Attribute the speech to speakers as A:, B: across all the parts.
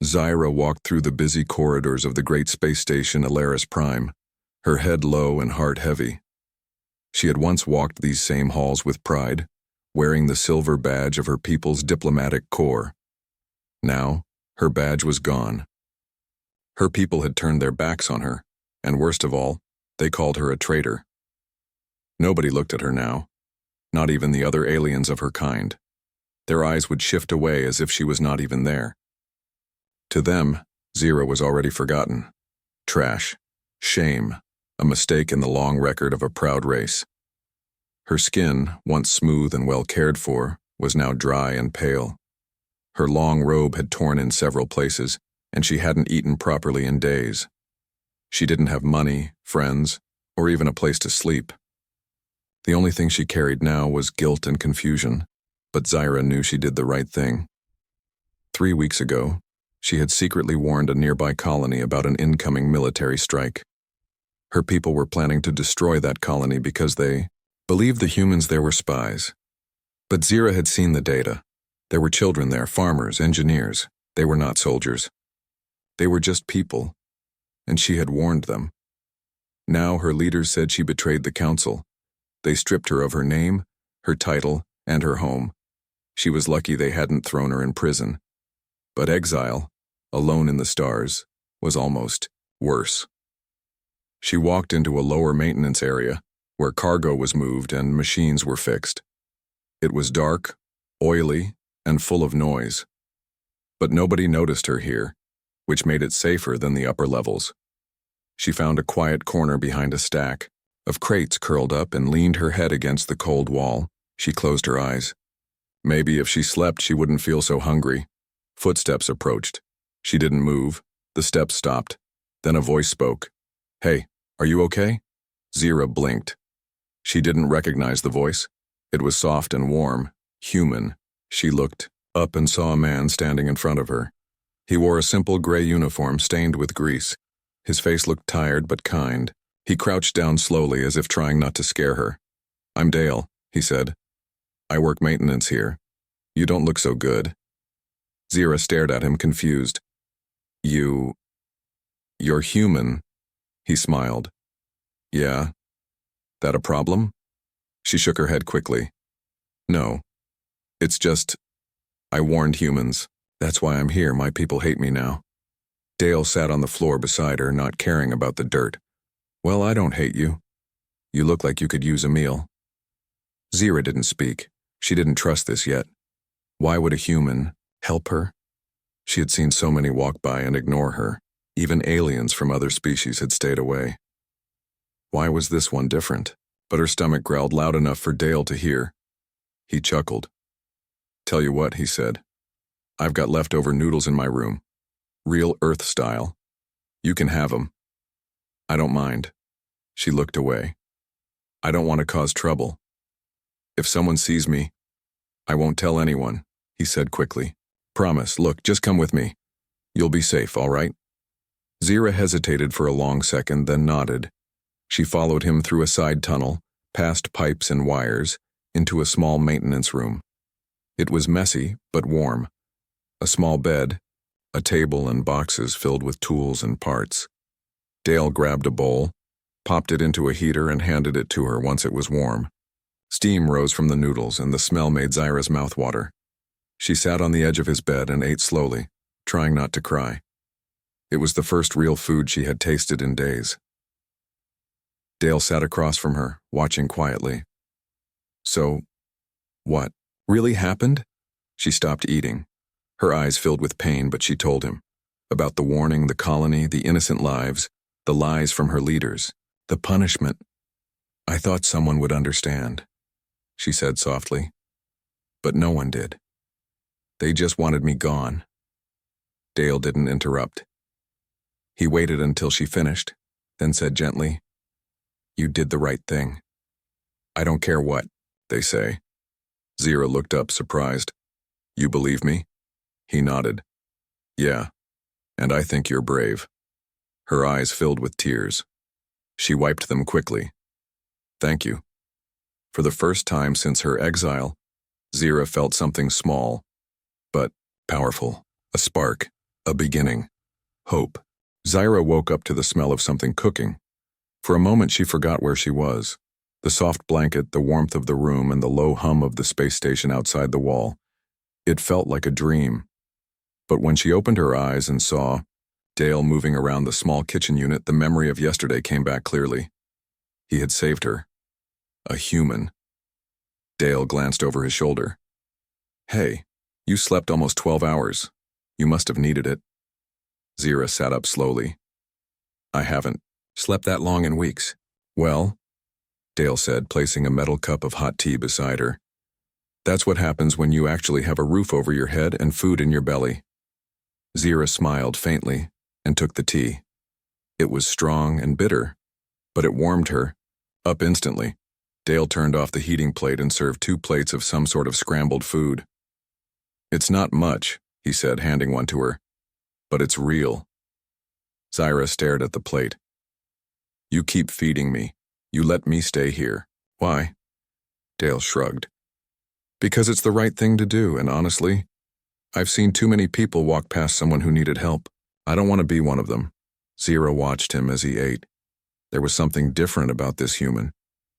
A: Zyra walked through the busy corridors of the great space station Alaris Prime, her head low and heart heavy. She had once walked these same halls with pride, wearing the silver badge of her people's diplomatic corps. Now, her badge was gone. Her people had turned their backs on her, and worst of all, they called her a traitor. Nobody looked at her now, not even the other aliens of her kind. Their eyes would shift away as if she was not even there. To them, Zyra was already forgotten. Trash, shame, a mistake in the long record of a proud race. Her skin, once smooth and well cared for, was now dry and pale. Her long robe had torn in several places, and she hadn't eaten properly in days. She didn't have money, friends, or even a place to sleep. The only thing she carried now was guilt and confusion, but Zyra knew she did the right thing. 3 weeks ago, she had secretly warned a nearby colony about an incoming military strike. Her people were planning to destroy that colony because they believed the humans there were spies. But Zyra had seen the data. There were children there, farmers, engineers. They were not soldiers. They were just people, and she had warned them. Now her leaders said she betrayed the council. They stripped her of her name, her title, and her home. She was lucky they hadn't thrown her in prison. But exile, alone in the stars, was almost worse. She walked into a lower maintenance area, where cargo was moved and machines were fixed. It was dark, oily, and full of noise. But nobody noticed her here, which made it safer than the upper levels. She found a quiet corner behind a stack of crates curled up and leaned her head against the cold wall. She closed her eyes. Maybe if she slept, she wouldn't feel so hungry. Footsteps approached. She didn't move. The steps stopped. Then a voice spoke. "Hey, are you okay?" Zyra blinked. She didn't recognize the voice. It was soft and warm, human. She looked up and saw a man standing in front of her. He wore a simple gray uniform stained with grease. His face looked tired but kind. He crouched down slowly as if trying not to scare her. "I'm Dale," he said. "I work maintenance here. You don't look so good." Zyra stared at him, confused. You're human," he smiled. "Yeah. That a problem?" She shook her head quickly. "No. It's just, I warned humans. That's why I'm here. My people hate me now." Dale sat on the floor beside her, not caring about the dirt. "Well, I don't hate you. You look like you could use a meal." Zyra didn't speak. She didn't trust this yet. Why would a human help her? She had seen so many walk by and ignore her. Even aliens from other species had stayed away. Why was this one different? But her stomach growled loud enough for Dale to hear. He chuckled. "Tell you what," he said. "I've got leftover noodles in my room. Real Earth style. You can have them." "I don't mind." She looked away. "I don't want to cause trouble. If someone sees me, I won't tell anyone," he said quickly. "Promise, look, just come with me. You'll be safe, all right?" Zyra hesitated for a long second, then nodded. She followed him through a side tunnel, past pipes and wires, into a small maintenance room. It was messy, but warm. A small bed, a table and boxes filled with tools and parts. Dale grabbed a bowl, popped it into a heater and handed it to her once it was warm. Steam rose from the noodles and the smell made Zyra's mouth water. She sat on the edge of his bed and ate slowly, trying not to cry. It was the first real food she had tasted in days. Dale sat across from her, watching quietly. "So, what really happened?" She stopped eating. Her eyes filled with pain, but she told him. About the warning, the colony, the innocent lives, the lies from her leaders, the punishment. "I thought someone would understand," she said softly. "But no one did. They just wanted me gone." Dale didn't interrupt. He waited until she finished, then said gently, "You did the right thing. I don't care what they say." Zyra looked up, surprised. "You believe me?" He nodded. "Yeah, and I think you're brave." Her eyes filled with tears. She wiped them quickly. "Thank you." For the first time since her exile, Zyra felt something small, but powerful, a spark, A beginning. Hope. Zyra woke up to the smell of something cooking. For a moment she forgot where she was. The soft blanket, the warmth of the room, and the low hum of the space station outside the wall. It felt like a dream. But when she opened her eyes and saw Dale moving around the small kitchen unit, the memory of yesterday came back clearly. He had saved her. A human. Dale glanced over his shoulder. Hey, you slept almost 12 hours. You must have needed it. Zyra sat up slowly. I haven't slept that long in weeks. Well, Dale said, placing a metal cup of hot tea beside her. That's what happens when you actually have a roof over your head and food in your belly. Zyra smiled faintly and took the tea. It was strong and bitter, but it warmed her, up instantly. Dale turned off the heating plate and served 2 plates of some sort of scrambled food. It's not much, he said, handing one to her, but it's real. Zyra stared at the plate. You keep feeding me. You let me stay here. Why? Dale shrugged. Because it's the right thing to do, and honestly, I've seen too many people walk past someone who needed help. I don't want to be one of them. Zyra watched him as he ate. There was something different about this human.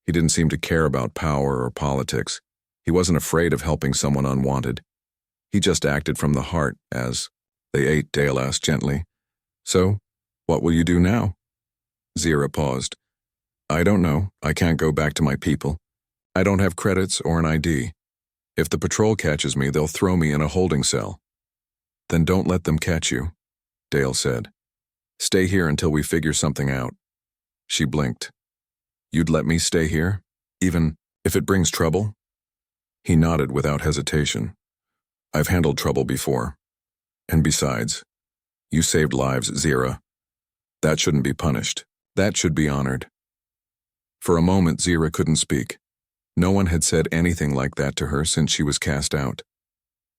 A: He didn't seem to care about power or politics. He wasn't afraid of helping someone unwanted. He just acted from the heart as they ate. Dale asked gently, So, what will you do now? Zyra paused. I don't know. I can't go back to my people. I don't have credits or an ID. If the patrol catches me, they'll throw me in a holding cell. Then don't let them catch you, Dale said. Stay here until we figure something out. She blinked. You'd let me stay here, even if it brings trouble? He nodded without hesitation. I've handled trouble before. And besides, you saved lives, Zyra. That shouldn't be punished. That should be honored. For a moment, Zyra couldn't speak. No one had said anything like that to her since she was cast out.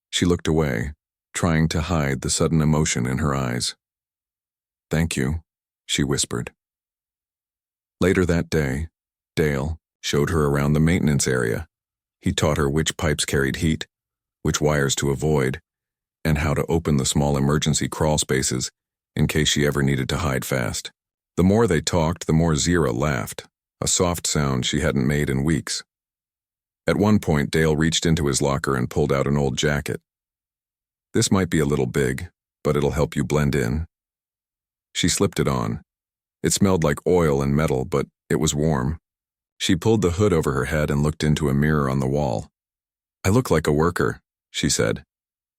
A: She looked away, trying to hide the sudden emotion in her eyes. Thank you, she whispered. Later that day, Dale showed her around the maintenance area. He taught her which pipes carried heat, which wires to avoid, and how to open the small emergency crawl spaces in case she ever needed to hide fast. The more they talked, the more Zyra laughed, a soft sound she hadn't made in weeks. At one point, Dale reached into his locker and pulled out an old jacket. This might be a little big, but it'll help you blend in. She slipped it on. It smelled like oil and metal, but it was warm. She pulled the hood over her head and looked into a mirror on the wall. I look like a worker, she said.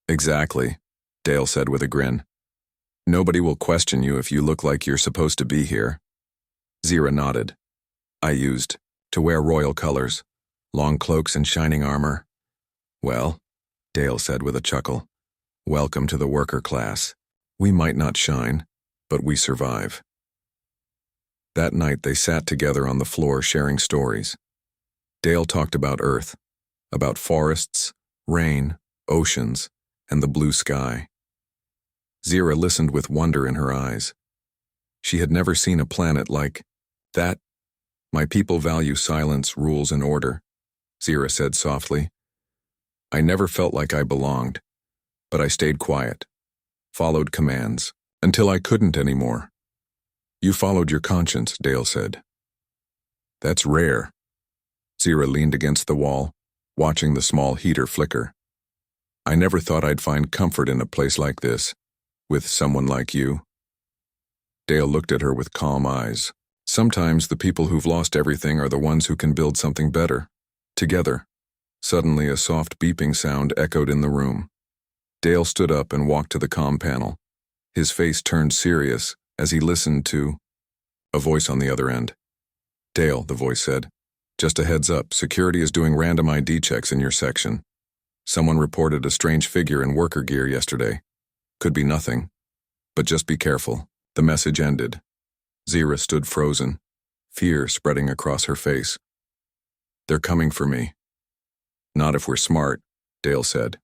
A: Exactly, Dale said with a grin. Nobody will question you if you look like you're supposed to be here. Zyra nodded. I used to wear royal colors, long cloaks and shining armor. Well, Dale said with a chuckle, welcome to the worker class. We might not shine, but we survive. That night they sat together on the floor sharing stories. Dale talked about Earth, about forests, rain, oceans, and the blue sky. Zyra listened with wonder in her eyes. She had never seen a planet like that. My people value silence, rules, and order, Zyra said softly. I never felt like I belonged, but I stayed quiet, followed commands, until I couldn't anymore. You followed your conscience, Dale said. That's rare. Zyra leaned against the wall, watching the small heater flicker. I never thought I'd find comfort in a place like this, with someone like you. Dale looked at her with calm eyes. Sometimes the people who've lost everything are the ones who can build something better, together. Suddenly a soft beeping sound echoed in the room. Dale stood up and walked to the comm panel. His face turned serious as he listened to a voice on the other end. Dale, the voice said, just a heads up, security is doing random ID checks in your section. Someone reported a strange figure in worker gear yesterday. Could be nothing, but just be careful. The message ended. Zyra stood frozen, fear spreading across her face. They're coming for me. Not if we're smart, Dale said.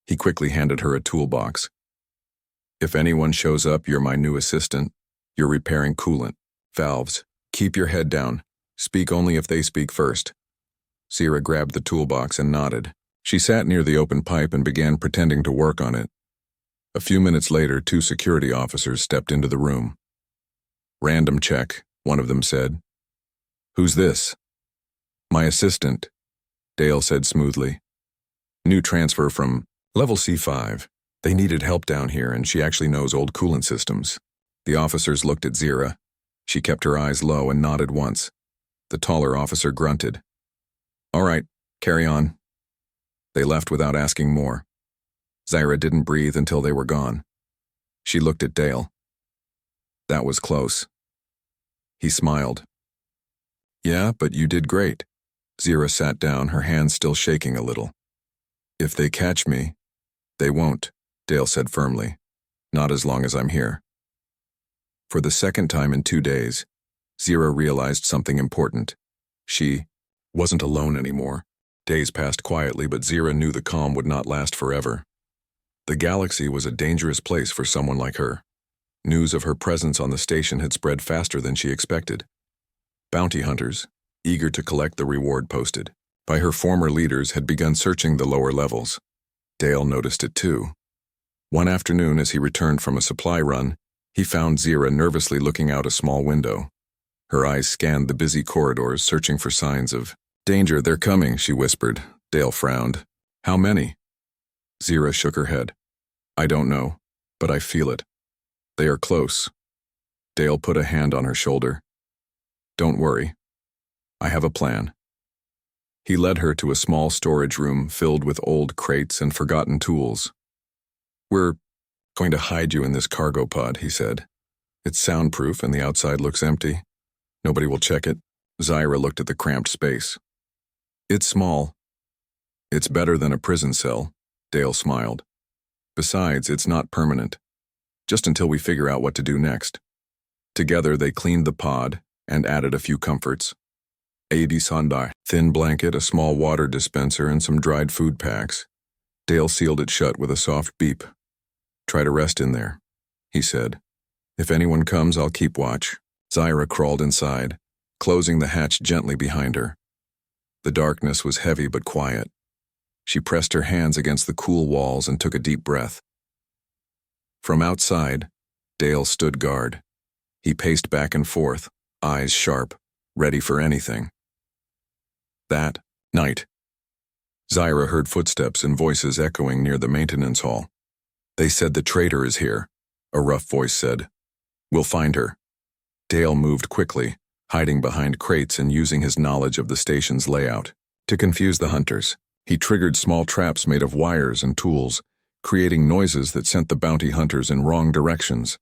A: He quickly handed her a toolbox. If anyone shows up, you're my new assistant. You're repairing coolant, valves. Keep your head down. Speak only if they speak first. Zyra grabbed the toolbox and nodded. She sat near the open pipe and began pretending to work on it. A few minutes later, two security officers stepped into the room. "Random check," one of them said. "Who's this?" "My assistant," Dale said smoothly. "New transfer from Level C5. They needed help down here, and she actually knows old coolant systems." The officers looked at Zira. She kept her eyes low and nodded once. The taller officer grunted. "All right, carry on." They left without asking more. Zira didn't breathe until they were gone. She looked at Dale. "That was close." He smiled. "Yeah, but you did great." Zira sat down, her hands still shaking a little. "If they catch me, they won't," Dale said firmly. "Not as long as I'm here." For the second time in 2 days, Zira realized something important. She wasn't alone anymore. Days passed quietly, but Zira knew the calm would not last forever. The galaxy was a dangerous place for someone like her. News of her presence on the station had spread faster than she expected. Bounty hunters, eager to collect the reward posted by her former leaders, had begun searching the lower levels. Dale noticed it too. One afternoon, as he returned from a supply run, he found Zira nervously looking out a small window. Her eyes scanned the busy corridors, searching for signs of danger. "They're coming," she whispered. Dale frowned. "How many?" Zira shook her head. "I don't know, but I feel it. They are close." Dale put a hand on her shoulder. "Don't worry. I have a plan." He led her to a small storage room filled with old crates and forgotten tools. "We're going to hide you in this cargo pod," he said. "It's soundproof and the outside looks empty. Nobody will check it." Zira looked at the cramped space. "It's small. It's better than a prison cell," Dale smiled. "Besides, it's not permanent. Just until we figure out what to do next." Together they cleaned the pod and added a few comforts. A thin blanket, a small water dispenser, and some dried food packs. Dale sealed it shut with a soft beep. "Try to rest in there," he said. "If anyone comes, I'll keep watch." Zira crawled inside, closing the hatch gently behind her. The darkness was heavy but quiet. She pressed her hands against the cool walls and took a deep breath. From outside, Dale stood guard. He paced back and forth, eyes sharp, ready for anything. That night, Zira heard footsteps and voices echoing near the maintenance hall. "They said the traitor is here," a rough voice said. "We'll find her." Dale moved quickly, hiding behind crates and using his knowledge of the station's layout. To confuse the hunters, he triggered small traps made of wires and tools, creating noises that sent the bounty hunters in wrong directions.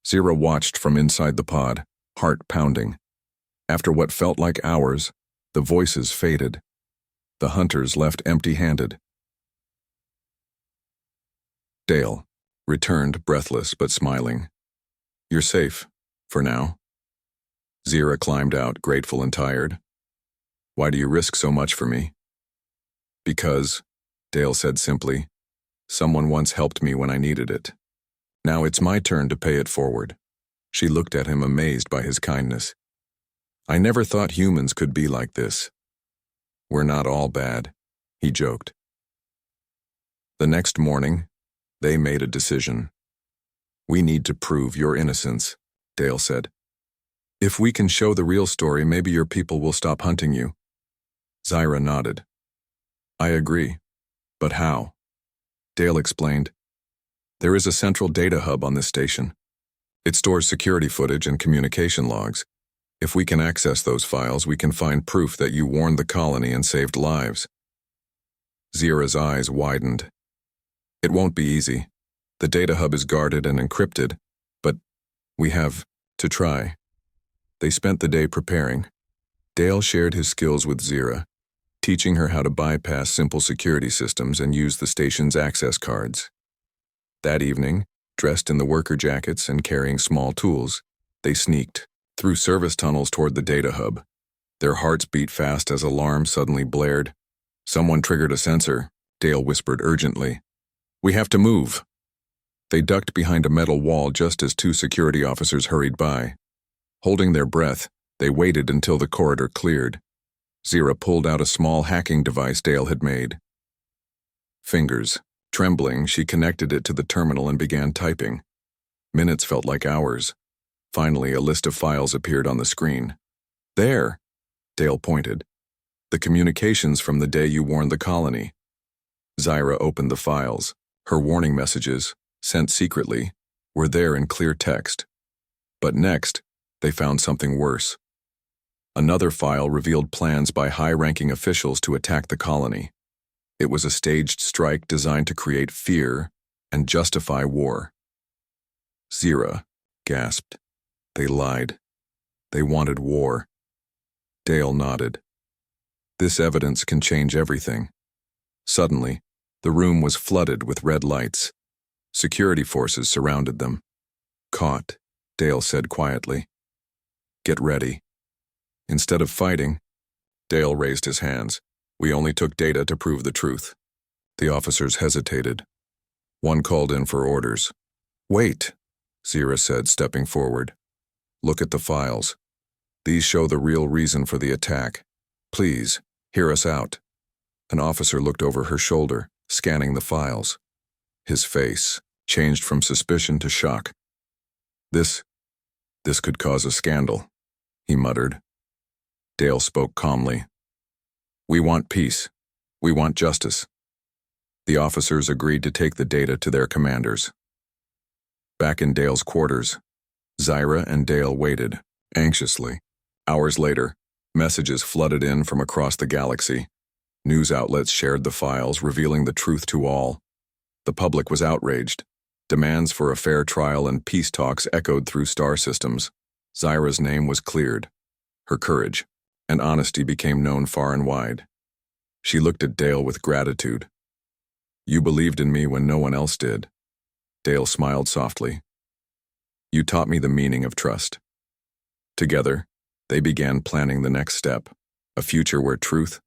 A: Zira watched from inside the pod, heart pounding. After what felt like hours, the voices faded. The hunters left empty-handed. Dale returned, breathless but smiling. "You're safe, for now." Zira climbed out, grateful and tired. "Why do you risk so much for me?" "Because," Dale said simply, "someone once helped me when I needed it. Now it's my turn to pay it forward." She looked at him, amazed by his kindness. "I never thought humans could be like this." "We're not all bad," he joked. The next morning, they made a decision. "We need to prove your innocence," Dale said. "If we can show the real story, maybe your people will stop hunting you." Zira nodded. "I agree. But how?" Dale explained. "There is a central data hub on this station. It stores security footage and communication logs. If we can access those files, we can find proof that you warned the colony and saved lives." Zira's eyes widened. "It won't be easy. The data hub is guarded and encrypted, but we have to try." They spent the day preparing. Dale shared his skills with Zira, teaching her how to bypass simple security systems and use the station's access cards. That evening, dressed in the worker jackets and carrying small tools, they sneaked through service tunnels toward the data hub. Their hearts beat fast as alarms suddenly blared. "Someone triggered a sensor," Dale whispered urgently. "We have to move." They ducked behind a metal wall just as two security officers hurried by. Holding their breath, they waited until the corridor cleared. Zira pulled out a small hacking device Dale had made. Fingers Trembling, she connected it to the terminal and began typing. Minutes felt like hours. Finally, a list of files appeared on the screen. There, Dale pointed. The communications from the day you warned the colony. Zyra opened the files. Her warning messages, sent secretly, were there in clear text. But next, they found something worse. Another file revealed plans by high-ranking officials to attack the colony. It was a staged strike designed to create fear and justify war. Zyra gasped. They lied. They wanted war. Dale nodded. This evidence can change everything. Suddenly, the room was flooded with red lights. Security forces surrounded them. Caught, Dale said quietly. Get ready. Instead of fighting, Dale raised his hands. We only took data to prove the truth. The officers hesitated. One called in for orders. Wait, Zyra said, stepping forward. Look at the files. These show the real reason for the attack. Please, hear us out. An officer looked over her shoulder, scanning the files. His face changed from suspicion to shock. This could cause a scandal, he muttered. Dale spoke calmly. We want peace. We want justice. The officers agreed to take the data to their commanders. Back in Dale's quarters, Zyra and Dale waited, anxiously. Hours later, messages flooded in from across the galaxy. News outlets shared the files, revealing the truth to all. The public was outraged. Demands for a fair trial and peace talks echoed through star systems. Zyra's name was cleared. Her courage and honesty became known far and wide. She looked at Dale with gratitude. You believed in me when no one else did. Dale smiled softly. You taught me the meaning of trust. Together, they began planning the next step, a future where truth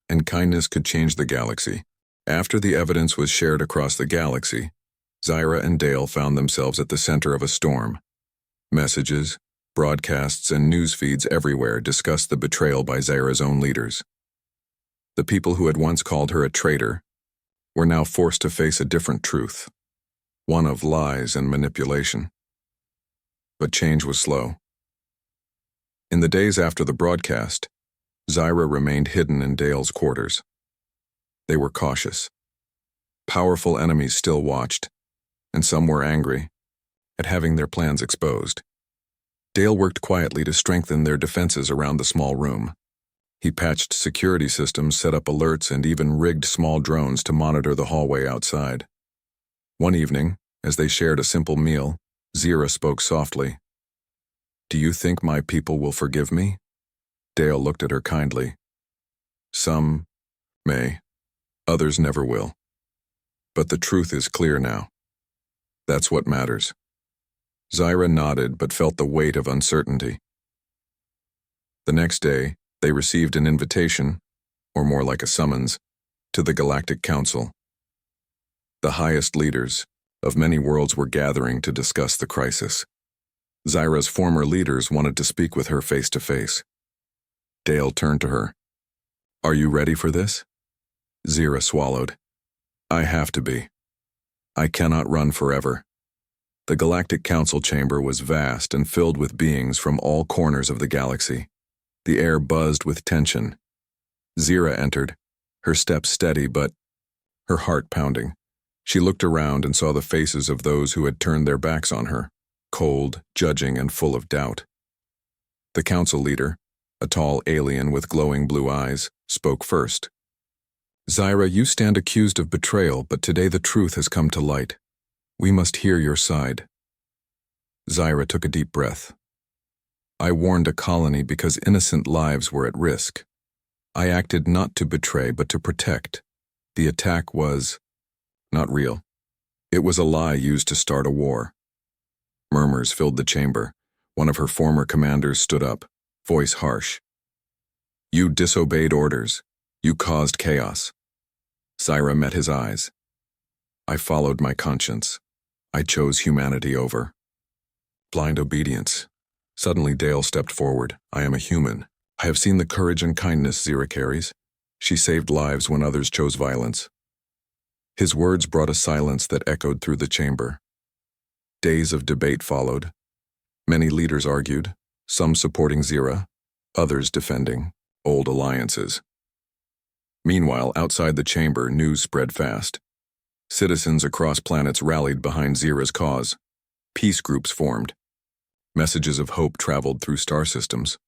A: and kindness could change the galaxy. After the evidence was shared across the galaxy, Zyra and Dale found themselves at the center of a storm. Messages, broadcasts, and news feeds everywhere discussed the betrayal by Zyra's own leaders. The people who had once called her a traitor were now forced to face a different truth, one of lies and manipulation. But change was slow. In the days after the broadcast, Zyra remained hidden in Dale's quarters. They were cautious. Powerful enemies still watched, and some were angry at having their plans exposed. Dale worked quietly to strengthen their defenses around the small room. He patched security systems, set up alerts, and even rigged small drones to monitor the hallway outside. One evening, as they shared a simple meal, Zyra spoke softly. Do you think my people will forgive me? Dale looked at her kindly. Some may, others never will. But the truth is clear now. That's what matters. Zyra nodded but felt the weight of uncertainty. The next day, they received an invitation, or more like a summons, to the Galactic Council. The highest leaders of many worlds were gathering to discuss the crisis. Zyra's former leaders wanted to speak with her face to face. Dale turned to her. Are you ready for this? Zyra swallowed. I have to be. I cannot run forever. The Galactic Council chamber was vast and filled with beings from all corners of the galaxy. The air buzzed with tension. Zyra entered, her steps steady but her heart pounding. She looked around and saw the faces of those who had turned their backs on her, cold, judging, and full of doubt. The council leader, a tall alien with glowing blue eyes, spoke first. Zyra, you stand accused of betrayal, but today the truth has come to light. We must hear your side. Zyra took a deep breath. I warned a colony because innocent lives were at risk. I acted not to betray, but to protect. The attack was not real. It was a lie used to start a war. Murmurs filled the chamber. One of her former commanders stood up, voice harsh. You disobeyed orders. You caused chaos. Zyra met his eyes. I followed my conscience. I chose humanity over blind obedience. Suddenly Dale stepped forward. I am a human. I have seen the courage and kindness Zyra carries. She saved lives when others chose violence. His words brought a silence that echoed through the chamber. Days of debate followed. Many leaders argued, some supporting Zira, others defending old alliances. Meanwhile, outside the chamber, news spread fast. Citizens across planets rallied behind Zira's cause. Peace groups formed. Messages of hope traveled through star systems.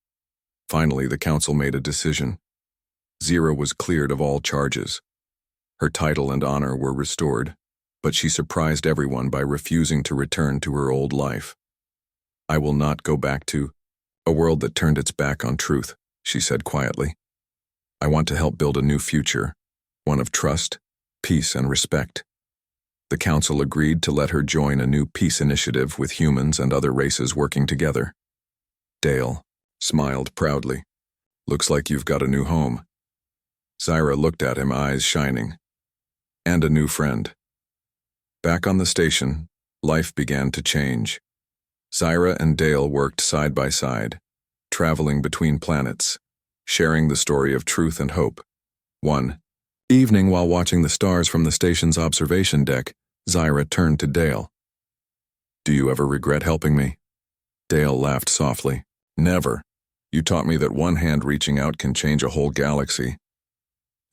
A: Finally, the council made a decision. Zira was cleared of all charges. Her title and honor were restored, but she surprised everyone by refusing to return to her old life. "I will not go back to a world that turned its back on truth," she said quietly. "I want to help build a new future, one of trust, peace, and respect." The council agreed to let her join a new peace initiative with humans and other races working together. Dale smiled proudly. "Looks like you've got a new home." Zira looked at him, eyes shining. "And a new friend." Back on the station, life began to change. Zira and Dale worked side by side, traveling between planets, sharing the story of truth and hope. One evening, while watching the stars from the station's observation deck, Zira turned to Dale. "Do you ever regret helping me?" Dale laughed softly. "Never. You taught me that one hand reaching out can change a whole galaxy."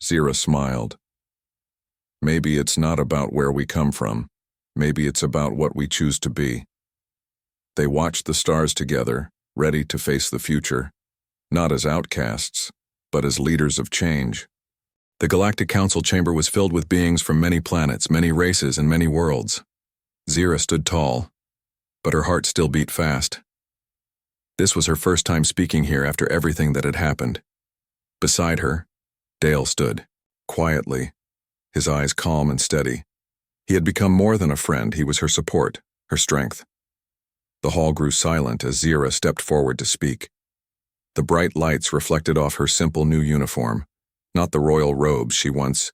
A: Zira smiled. "Maybe it's not about where we come from. Maybe it's about what we choose to be." They watched the stars together, ready to face the future, not as outcasts, but as leaders of change. The Galactic Council chamber was filled with beings from many planets, many races, and many worlds. Zira stood tall, but her heart still beat fast. This was her first time speaking here after everything that had happened. Beside her, Dale stood, quietly, his eyes calm and steady. He had become more than a friend. He was her support, her strength. The hall grew silent as Zira stepped forward to speak. The bright lights reflected off her simple new uniform, not the royal robes she once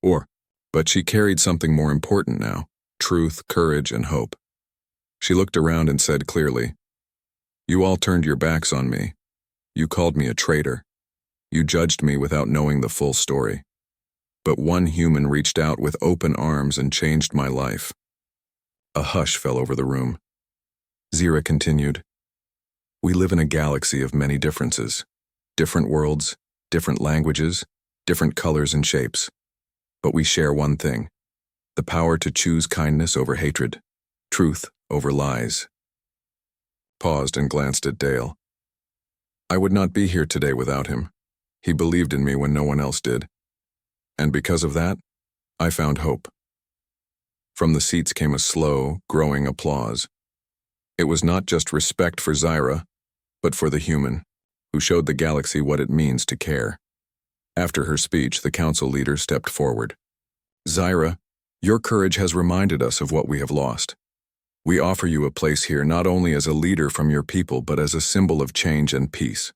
A: wore, but she carried something more important now: truth, courage, and hope. She looked around and said clearly, "You all turned your backs on me. You called me a traitor. You judged me without knowing the full story. But one human reached out with open arms and changed my life." A hush fell over the room. Zira continued, "We live in a galaxy of many differences, different worlds, different languages, different colors and shapes. But we share one thing: the power to choose kindness over hatred, truth over lies." Paused and glanced at Dale. "I would not be here today without him. He believed in me when no one else did. And because of that, I found hope." From the seats came a slow, growing applause. It was not just respect for Zira, but for the human, who showed the galaxy what it means to care. After her speech, the council leader stepped forward. "Zira, your courage has reminded us of what we have lost. We offer you a place here not only as a leader from your people, but as a symbol of change and peace."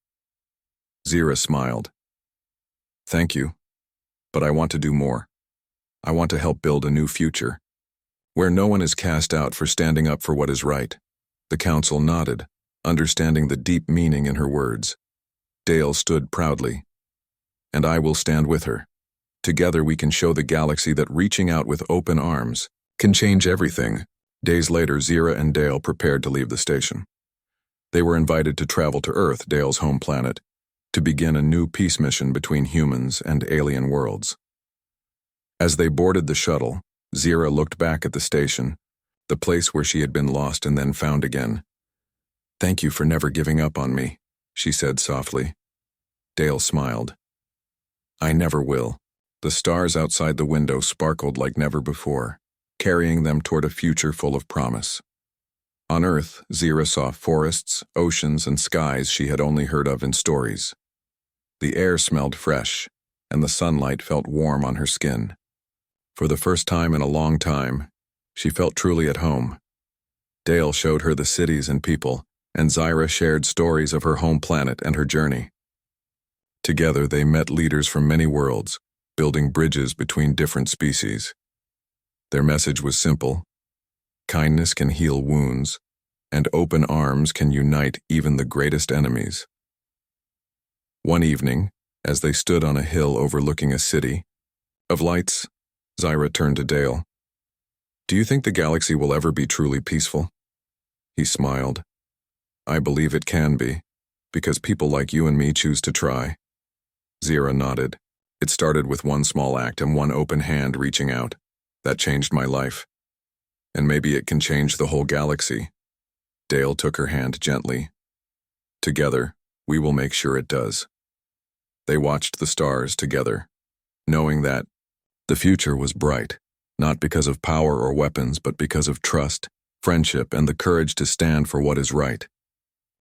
A: Zira smiled. "Thank you, but I want to do more. I want to help build a new future, where no one is cast out for standing up for what is right." The council nodded, understanding the deep meaning in her words. Dale stood proudly. "And I will stand with her. Together we can show the galaxy that reaching out with open arms can change everything." Days later, Zira and Dale prepared to leave the station. They were invited to travel to Earth, Dale's home planet, to begin a new peace mission between humans and alien worlds. As they boarded the shuttle, Zira looked back at the station, the place where she had been lost and then found again. "Thank you for never giving up on me," she said softly. Dale smiled. "I never will." The stars outside the window sparkled like never before, carrying them toward a future full of promise. On Earth, Zira saw forests, oceans, and skies she had only heard of in stories. The air smelled fresh, and the sunlight felt warm on her skin. For the first time in a long time, she felt truly at home. Dale showed her the cities and people, and Zira shared stories of her home planet and her journey. Together they met leaders from many worlds, building bridges between different species. Their message was simple: kindness can heal wounds, and open arms can unite even the greatest enemies. One evening, as they stood on a hill overlooking a city of lights, Zyra turned to Dale. Do you think the galaxy will ever be truly peaceful? He smiled. I believe it can be, because people like you and me choose to try. Zyra nodded. It started with one small act and one open hand reaching out. That changed my life. And maybe it can change the whole galaxy. Dale took her hand gently. Together, we will make sure it does. They watched the stars together, knowing that the future was bright, not because of power or weapons, but because of trust, friendship, and the courage to stand for what is right.